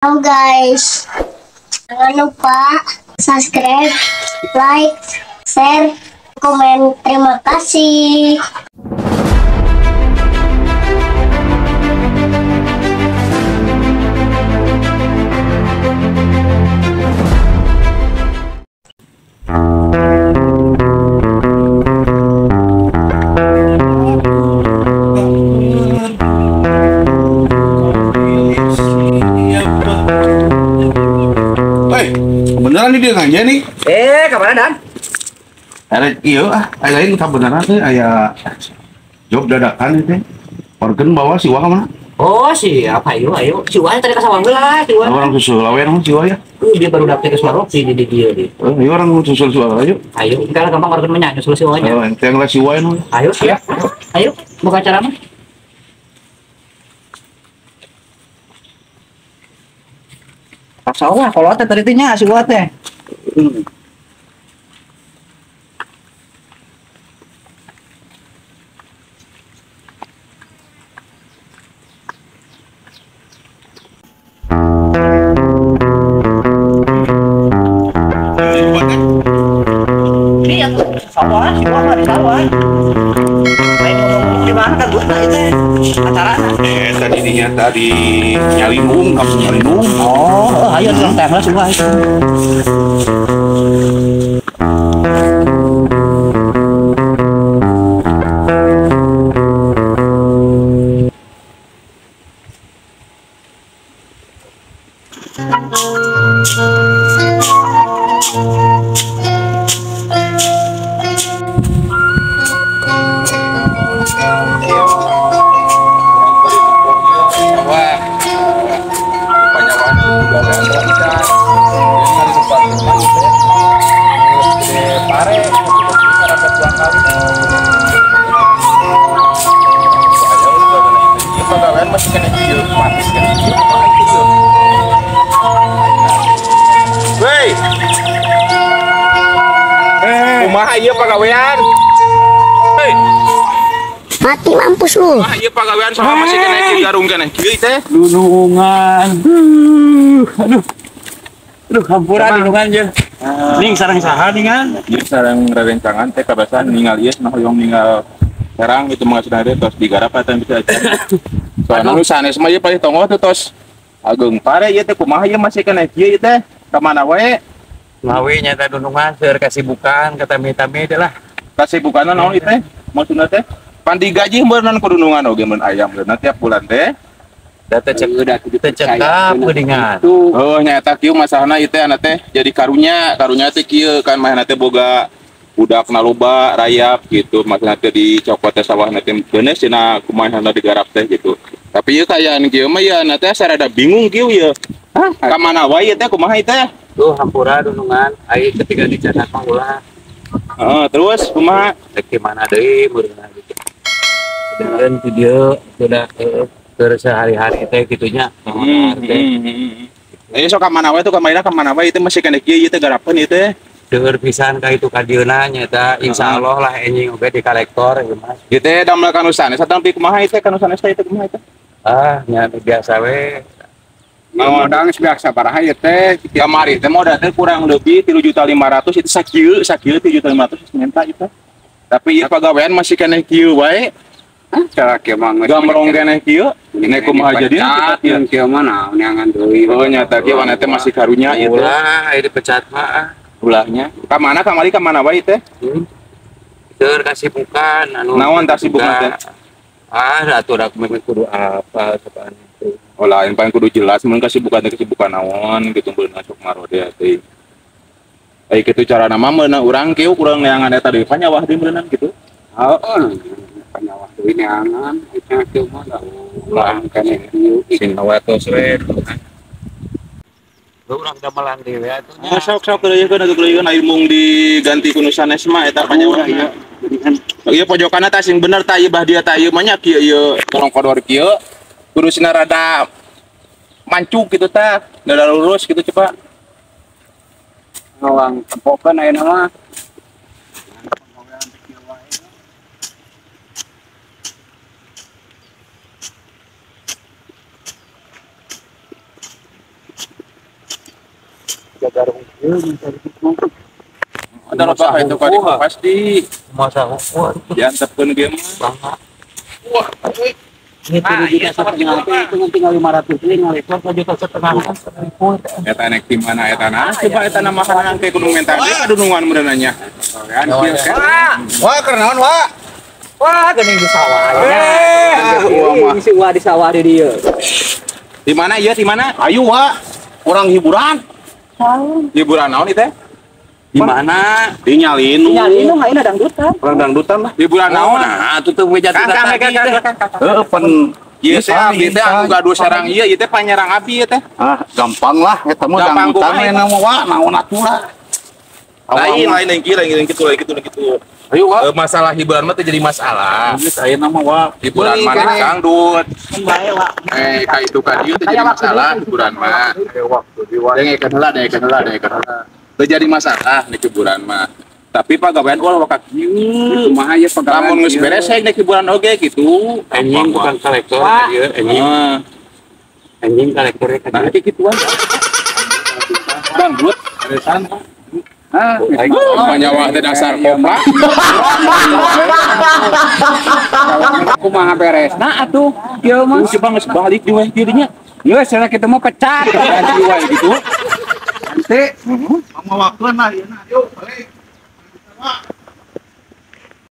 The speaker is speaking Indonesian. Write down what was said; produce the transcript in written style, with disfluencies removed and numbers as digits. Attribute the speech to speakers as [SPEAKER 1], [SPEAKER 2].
[SPEAKER 1] Halo guys, jangan lupa subscribe, like, share, komen. Terima kasih.
[SPEAKER 2] Beneran nih dia nganja nih.
[SPEAKER 3] Kemana Dan?
[SPEAKER 2] Ada lain tak beneran tuh aya job dadakan itu. Organ bawa si Wah mana?
[SPEAKER 3] Oh siap, ayo. Si Wah tadi kasawang lah, si Wah.
[SPEAKER 2] Orang susul lawan si Wah ya.
[SPEAKER 3] Dia baru dapet ke Swarovski di dia.
[SPEAKER 2] Iya orang susul si Wah ayo.
[SPEAKER 3] Ayo, kita gampang organ menyanyi si Wahnya.
[SPEAKER 2] Ente yang si Wah nu.
[SPEAKER 3] Ayo siap. Ayo, buka acara mah. Kasawah, kalau tadi nya si Wah teh. Iya, sawah, si Wah mah di sawah. Main ngomong di mana kan itu acara.
[SPEAKER 2] Tadi Nyalindung, kampung Nyalindung.
[SPEAKER 3] Oh, ayo tulang teh lah semua itu.
[SPEAKER 2] Kumaha ieu pagawean? Hei,
[SPEAKER 1] Mati mampus lu.
[SPEAKER 2] kumaha ieu pagawean saha masih kena kieu garung keneh. Kieu teh
[SPEAKER 3] Dunungan. Aduh, hampura dunungan je. Ning sareng saha ningan?
[SPEAKER 2] ieu sareng rerencangan teh kabasan ninggal ieu nah hoyong ninggal serang itu mah sudah tos digarap eta bisa aja. Soalna nu sanes mah ieu paling tongoh tuh tos. Ageung pare ieu teh kumaha ieu masih kena kieu teh? Ka mana wae?
[SPEAKER 3] Ngawe nyata dunungan seur kasibukan kata mitami lah.
[SPEAKER 2] Kasibukanna naon ieu teh? Maksudna teh pan digaji beuneuran kudunungan oge mun ayam beuneuran tiap bulan teh.
[SPEAKER 3] Data cekap geuningan.
[SPEAKER 2] Oh nyaeta kieu masalahna ieu teh ana teh jadi karunya teh kieu kan mahna teh boga budakna loba rayap gitu maksudna teh dicokot teh sawahna teh beuneu cenah kumaha digarap teh gitu. Tapi ieu kayaan kieu mah ya ana teh sarada bingung kieu ieu. Hah, ka mana wae teh kumaha ieu teh?
[SPEAKER 3] Tuh hampura dunungan ai ketika dicatat mah ulah.
[SPEAKER 2] Heeh, terus kumaha?
[SPEAKER 3] Cek mana deui meureunna gitu. Dan video sudah keur sehari-hari teh gitunya.
[SPEAKER 2] Ayo sok ka mana wae tuh ka mana wae itu masih kena kieu ieu teh garapeun ieu teh.
[SPEAKER 3] Deur pisan ka itu kadieuna nyata insyaallah lah enjing oge di kolektor ieu mah.
[SPEAKER 2] Ieu teh damel kanu sanes tapi kumaha ieu teh kanu sanes teh itu kumaha teh?
[SPEAKER 3] Nya biasa we.
[SPEAKER 2] Modal biasa baraha ieu teh kamari teh modal teh kurang lebih 3.500.000 itu sakieu 3.500.000 minta itu. Tapi ieu pagawean masih kena kieu wae.
[SPEAKER 4] Cara kieu mah
[SPEAKER 2] Gamrong keneh kieu. Nek kumaha jadinya
[SPEAKER 4] kieu kieu mah naon neangan deui.
[SPEAKER 2] Oh nyata kieu wana teh masih karunya ieu teh.
[SPEAKER 3] Ulah aya dipecat mah.
[SPEAKER 2] Ulahnya. Ka mana kamari ka mana wae teh?
[SPEAKER 3] Keur kasibukan anu.
[SPEAKER 2] Naon tah sibukna teh?
[SPEAKER 3] Atuh dak kudu apa sapaan itu.
[SPEAKER 2] Oh lain paling kudu jelas mun kasibukan naon gitu beunang sok marode teh. Ai kitu carana mah meunang urang kieu kurang neangan eta deui panyawah deui beunang gitu.
[SPEAKER 4] Heeh. Panyawah deui neangan eta kieu mah ulah keneh kieu.
[SPEAKER 3] Sinawa tos we. Urang gamelan deui atuh.
[SPEAKER 2] Sok keuleuyeun atuh keuleuyeun air mung diganti ku nu sanes mah eta panyawah ieu. Ieu pojokanna tah sing bener tah ieu bah dia tah ieu mah nya kieu ieu torong kodor kieu. Kudu sina rada mancuk gitu tah, rada lurus gitu coba.
[SPEAKER 4] Ngawang tempokeun ayeuna mah. garung ieu mencari itu.
[SPEAKER 2] Ada loba itu kali pasti
[SPEAKER 3] Masa wah
[SPEAKER 2] diantepkeun ge mah.
[SPEAKER 3] wah
[SPEAKER 4] Ini 7,5 juta itu tinggal 500 ini ngalipur 1,5 juta.
[SPEAKER 2] Eta nek di mana eta nah coba eta nama makanan teh kudu mental ge kadunungan meunanya. Kan kieu kan.
[SPEAKER 3] wah kernaon wah geuning di sawah
[SPEAKER 4] Isi ulah di sawah di dieu.
[SPEAKER 2] Di mana ieu di mana?
[SPEAKER 3] ayo wah orang hiburan
[SPEAKER 2] Hiburan naon ieu teh?
[SPEAKER 3] di mana
[SPEAKER 2] Dinyalin.
[SPEAKER 4] Nyalin mah ayeuna dangdutan.
[SPEAKER 3] orang dangdutan lah
[SPEAKER 2] Hiburan naon?
[SPEAKER 3] nah tutup meja
[SPEAKER 2] Kang
[SPEAKER 3] pen
[SPEAKER 2] Ieu teh abdi teh anu gaduh sareng ieu teh panyerang abdi ieu teh.
[SPEAKER 3] gampang lah eta mah
[SPEAKER 2] Gampang
[SPEAKER 3] dangdutan
[SPEAKER 2] kumaha,
[SPEAKER 3] mah wah naon atuh
[SPEAKER 2] Lain gitu.
[SPEAKER 3] ayo wah
[SPEAKER 2] Masalah hiburan mah teh jadi masalah.
[SPEAKER 3] geus ayeuna mah wah
[SPEAKER 2] Hiburan
[SPEAKER 4] Beli,
[SPEAKER 2] mana
[SPEAKER 4] kan,
[SPEAKER 2] dangdut.
[SPEAKER 4] Bae wah.
[SPEAKER 2] Ka itu ka dieu teh jadi masalah hiburan mah.
[SPEAKER 3] waktu di wah
[SPEAKER 2] Dengekeun heula. Teu jadi masalah nek hiburan mah. Tapi pagawean ulah ka kieu.
[SPEAKER 4] Kumaha ya pegawai.
[SPEAKER 2] Lamun geus beres sae nek hiburan oge gitu.
[SPEAKER 3] anjing bukan kolektor ieu anjing anjing kolektor
[SPEAKER 2] Nah, kayak gituan. Dangdut. Panyawa teh dasar kompak.
[SPEAKER 4] Kumaha beresna atuh kieu mah.
[SPEAKER 2] Coba geus balik di weh dieu nya.
[SPEAKER 4] Geus cenah kitu mah pecat.
[SPEAKER 2] Ganti wae gitu.
[SPEAKER 4] Teh
[SPEAKER 3] sama waktu lah ieu na yuk balik